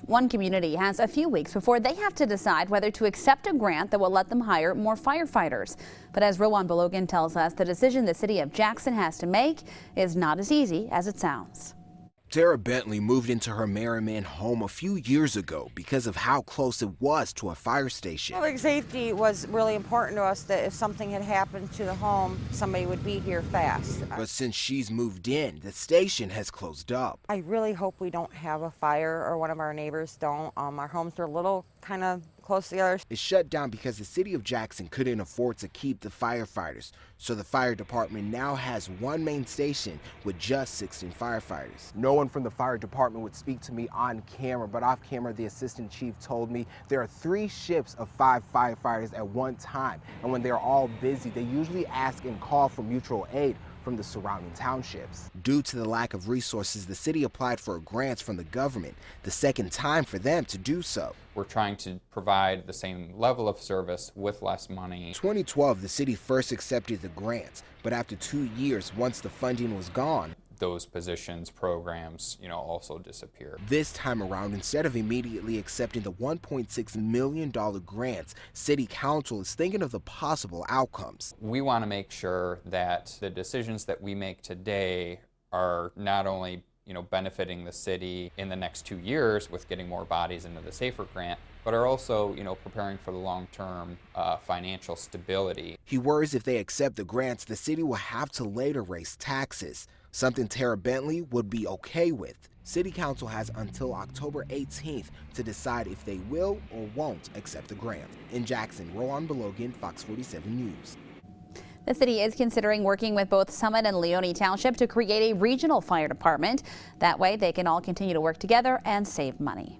One community has a few weeks before they have to decide whether to accept a grant that will let them hire more firefighters. But as Rowan Belogan tells us, the decision the city of Jackson has to make is not as easy as it sounds. Sarah Bentley moved into her Merriman home a few years ago because of how close it was to a fire station. Public safety was really important to us, that if something had happened to the home, somebody would be here fast. But since she's moved in, the station has closed up. I really hope we don't have a fire or one of our neighbors don't. Our homes are a little kind of close together. It's shut down because the city of Jackson couldn't afford to keep the firefighters. So the fire department now has one main station with just 16 firefighters. No one from the fire department would speak to me on camera, but off camera, the assistant chief told me there are 3 shifts of 5 firefighters at one time. And when they're all busy, they usually ask and call for mutual aid from the surrounding townships. Due to the lack of resources, the city applied for grants from the government, the second time for them to do so. We're trying to provide the same level of service with less money. In 2012, the city first accepted the grants, but after 2 years, once the funding was gone, those positions, programs, also disappear. This time around, instead of immediately accepting the $1.6 million grants, City Council is thinking of the possible outcomes. We want to make sure that the decisions that we make today are not only benefiting the city in the next 2 years with getting more bodies into the SAFER grant, but are also, preparing for the long-term financial stability. He worries if they accept the grants, the city will have to later raise taxes, something Tara Bentley would be okay with. City Council has until October 18th to decide if they will or won't accept the grant. In Jackson, Rowan Belogan, Fox 47 News. The city is considering working with both Summit and Leone Township to create a regional fire department. That way they can all continue to work together and save money.